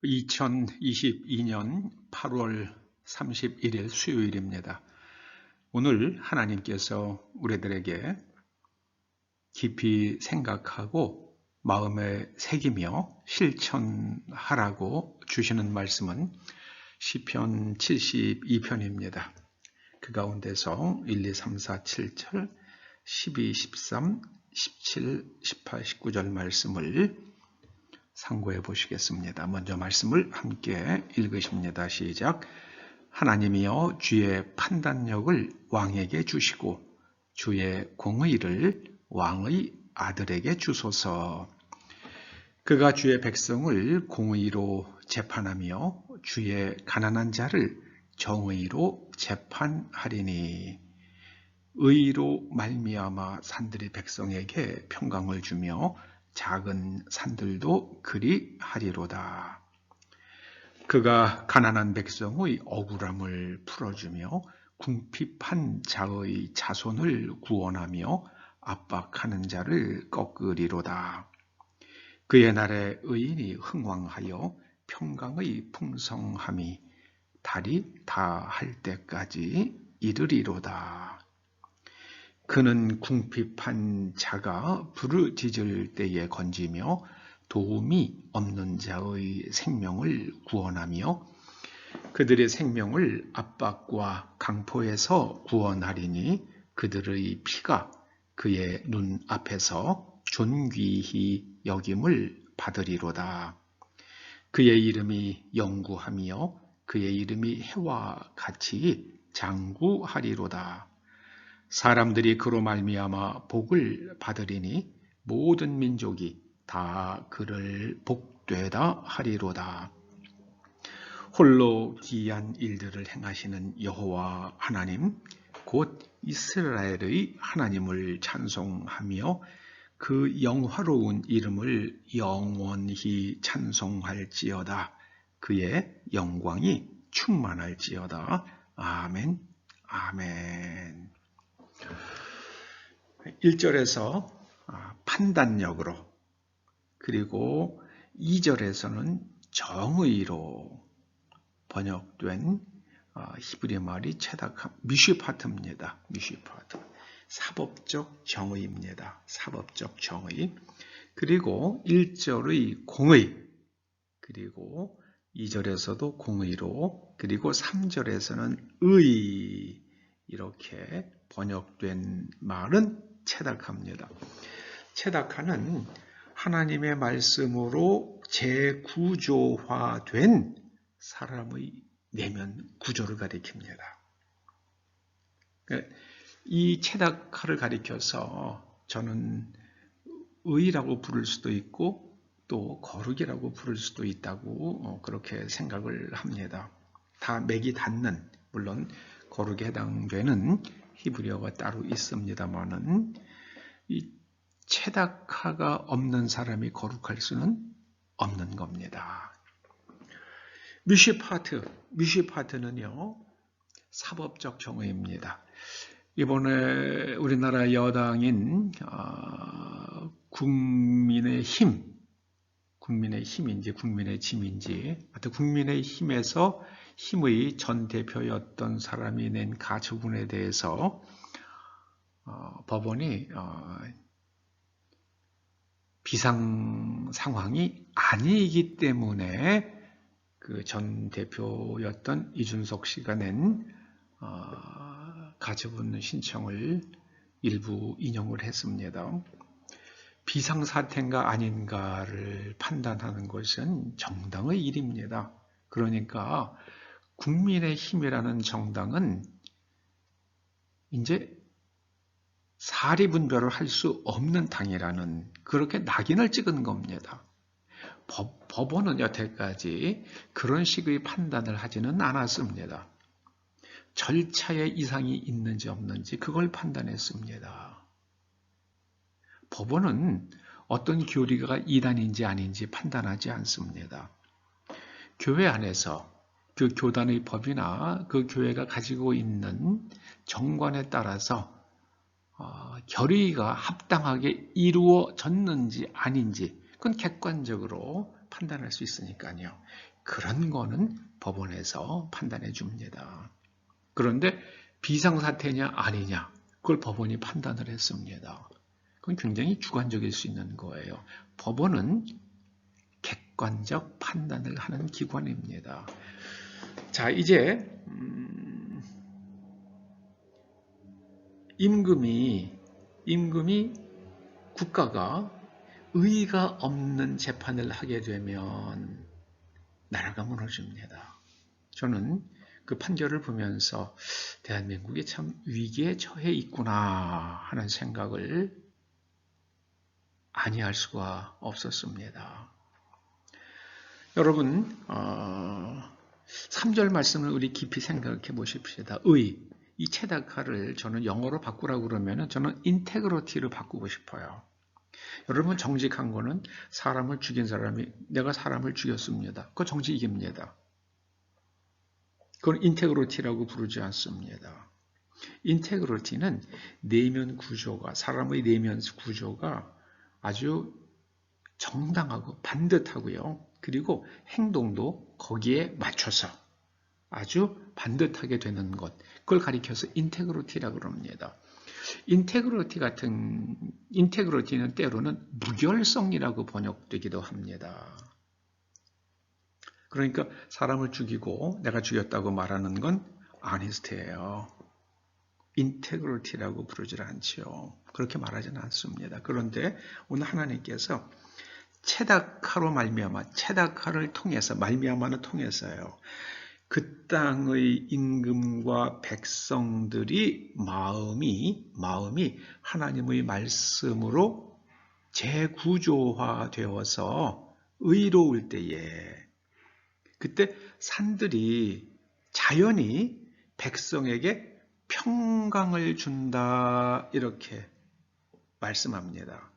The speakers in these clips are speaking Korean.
2022년 8월 31일 수요일입니다. 오늘 하나님께서 우리들에게 깊이 생각하고 마음에 새기며 실천하라고 주시는 말씀은 시편 72편입니다. 그 가운데서 1, 2, 3, 4, 7절, 12, 13, 17, 18, 19절 말씀을 상고해 보시겠습니다. 먼저 말씀을 함께 읽으십니다. 시작. 하나님이여 주의 판단력을 왕에게 주시고 주의 공의를 왕의 아들에게 주소서. 그가 주의 백성을 공의로 재판하며 주의 가난한 자를 정의로 재판하리니 의로 말미암아 산들이 백성에게 평강을 주며 작은 산들도 그리 하리로다. 그가 가난한 백성의 억울함을 풀어주며 궁핍한 자의 자손을 구원하며 압박하는 자를 꺾으리로다. 그의 날에 의인이 흥왕하여 평강의 풍성함이 달이 다할 때까지 이르리로다. 그는 궁핍한 자가 부르짖을 때에 건지며 도움이 없는 자의 생명을 구원하며 그들의 생명을 압박과 강포에서 구원하리니 그들의 피가 그의 눈 앞에서 존귀히 여김을 받으리로다. 그의 이름이 영구하며 그의 이름이 해와 같이 장구하리로다. 사람들이 그로 말미암아 복을 받으리니 모든 민족이 다 그를 복되다 하리로다. 홀로 기이한 일들을 행하시는 여호와 하나님 곧 이스라엘의 하나님을 찬송하며 그 영화로운 이름을 영원히 찬송할지어다. 그의 영광이 충만할지어다. 아멘. 아멘. 1절에서 판단력으로, 그리고 2절에서는 정의로 번역된 히브리 말이 체닥함, 미슈파트입니다. 미슈파트. 사법적 정의입니다. 사법적 정의. 그리고 1절의 공의, 그리고 2절에서도 공의로, 그리고 3절에서는 의, 이렇게 번역된 말은 체닥합니다. 체닥하는 하나님의 말씀으로 재구조화된 사람의 내면 구조를 가리킵니다. 이 체닥하를 가리켜서 저는 의라고 부를 수도 있고 또 거룩이라고 부를 수도 있다고 그렇게 생각을 합니다. 다 맥이 닿는, 물론 거룩에 해당되는 히브리어가 따로 있습니다만은 이 체닥하가 없는 사람이 거룩할 수는 없는 겁니다. 미슈파트는요 사법적 정의입니다. 이번에 우리나라 여당인 국민의힘인지 국민의짐인지 하여튼 국민의힘에서 힘의 전 대표였던 사람이 낸 가처분에 대해서 법원이 비상 상황이 아니기 때문에 그 전 대표였던 이준석 씨가 낸 가처분 신청을 일부 인용을 했습니다. 비상사태인가 아닌가를 판단하는 것은 정당의 일입니다. 그러니까 국민의힘이라는 정당은 이제 사리분별을 할 수 없는 당이라는 그렇게 낙인을 찍은 겁니다. 법원은 여태까지 그런 식의 판단을 하지는 않았습니다. 절차에 이상이 있는지 없는지 그걸 판단했습니다. 법원은 어떤 교리가 이단인지 아닌지 판단하지 않습니다. 교회 안에서 그 교단의 법이나 그 교회가 가지고 있는 정관에 따라서 결의가 합당하게 이루어졌는지 아닌지 그건 객관적으로 판단할 수 있으니까요. 그런 거는 법원에서 판단해 줍니다. 그런데 비상사태냐 아니냐 그걸 법원이 판단을 했습니다. 그건 굉장히 주관적일 수 있는 거예요. 법원은 객관적 판단을 하는 기관입니다. 자, 이제 임금이 국가가 의의가 없는 재판을 하게 되면 나라가 무너집니다. 저는 그 판결을 보면서 대한민국이 참 위기에 처해 있구나 하는 생각을 아니할 수가 없었습니다. 여러분 3절 말씀을 우리 깊이 생각해 보십시다. 이 체다카를 저는 영어로 바꾸라고 그러면 저는 인테그리티로 바꾸고 싶어요. 여러분 정직한 거는 사람을 죽인 사람이 내가 사람을 죽였습니다. 그거 정직입니다. 그건 인테그리티라고 부르지 않습니다. 인테그리티는 내면 구조가 사람의 내면 구조가 아주 정당하고 반듯하고요. 그리고 행동도 거기에 맞춰서 아주 반듯하게 되는 것. 그걸 가리켜서 인테그리티라고 그럽니다. 인테그리티는 때로는 무결성이라고 번역되기도 합니다. 그러니까 사람을 죽이고 내가 죽였다고 말하는 건 아니스트예요. 인테그리티라고 부르질 않지요. 그렇게 말하지는 않습니다. 그런데 오늘 하나님께서 체다카로 말미암아, 체다카를 통해서 말미암아는 통해서요. 그 땅의 임금과 백성들이 마음이 하나님의 말씀으로 재구조화되어서 의로울 때에 그때 산들이 자연히 백성에게 평강을 준다 이렇게 말씀합니다.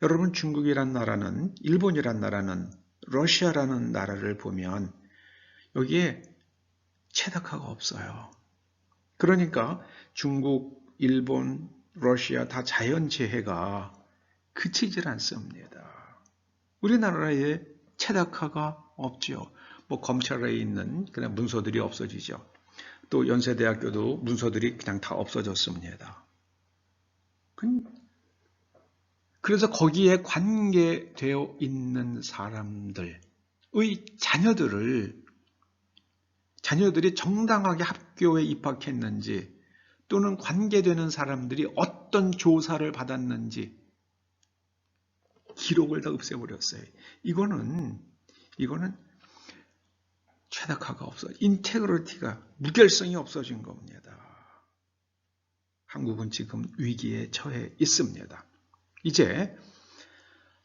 여러분 중국이란 나라는 일본이란 나라는 러시아라는 나라를 보면 여기에 체다카가 없어요. 그러니까 중국, 일본, 러시아 다 자연재해가 그치질 않습니다. 우리나라에 체다카가 없죠. 뭐 검찰에 있는 그냥 문서들이 없어지죠. 또 연세대학교도 문서들이 그냥 다 없어졌습니다. 그래서 거기에 관계되어 있는 사람들의 자녀들이 정당하게 학교에 입학했는지 또는 관계되는 사람들이 어떤 조사를 받았는지 기록을 다 없애버렸어요. 이거는 체다카가 없어요. 인테그리티가 무결성이 없어진 겁니다. 한국은 지금 위기에 처해 있습니다. 이제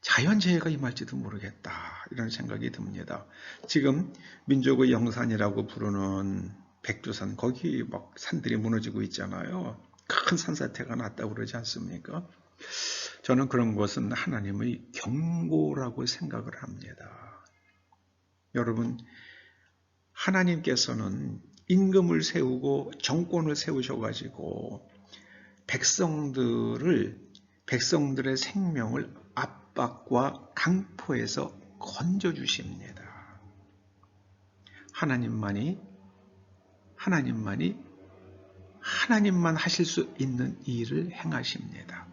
자연재해가 임할지도 모르겠다 이런 생각이 듭니다. 지금 민족의 영산이라고 부르는 백두산 거기 막 산들이 무너지고 있잖아요. 큰 산사태가 났다고 그러지 않습니까? 저는 그런 것은 하나님의 경고라고 생각을 합니다. 여러분 하나님께서는 임금을 세우고 정권을 세우셔가지고 백성들의 생명을 압박과 강포에서 건져주십니다. 하나님만 하실 수 있는 일을 행하십니다.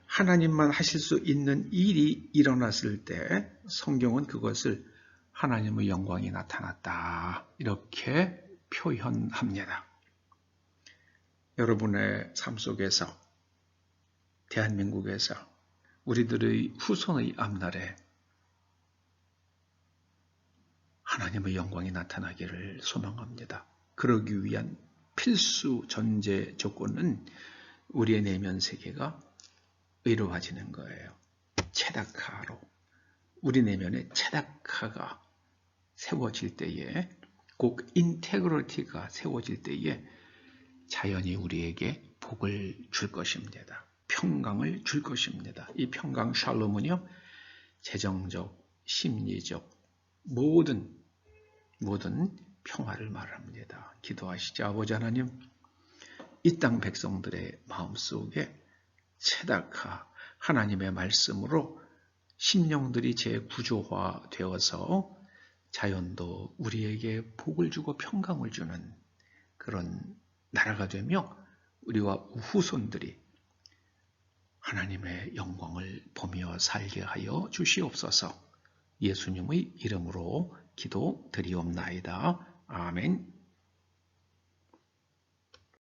하나님만 하실 수 있는 일이 일어났을 때 성경은 그것을 하나님의 영광이 나타났다 이렇게 표현합니다. 여러분의 삶 속에서 대한민국에서 우리들의 후손의 앞날에 하나님의 영광이 나타나기를 소망합니다. 그러기 위한 필수 전제 조건은 우리의 내면 세계가 의로워지는 거예요. 체다카로 우리 내면에 체다카가 세워질 때에 꼭 인테그리티가 세워질 때에 자연이 우리에게 복을 줄 것입니다. 평강을 줄 것입니다. 이 평강 샬롬은요. 재정적, 심리적 모든 평화를 말합니다. 기도하시죠. 아버지 하나님 이 땅 백성들의 마음속에 체다카 하나님의 말씀으로 심령들이 재구조화되어서 자연도 우리에게 복을 주고 평강을 주는 그런 나라가 되며 우리와 후손들이 하나님의 영광을 보며 살게 하여 주시옵소서. 예수님의 이름으로 기도드리옵나이다. 아멘.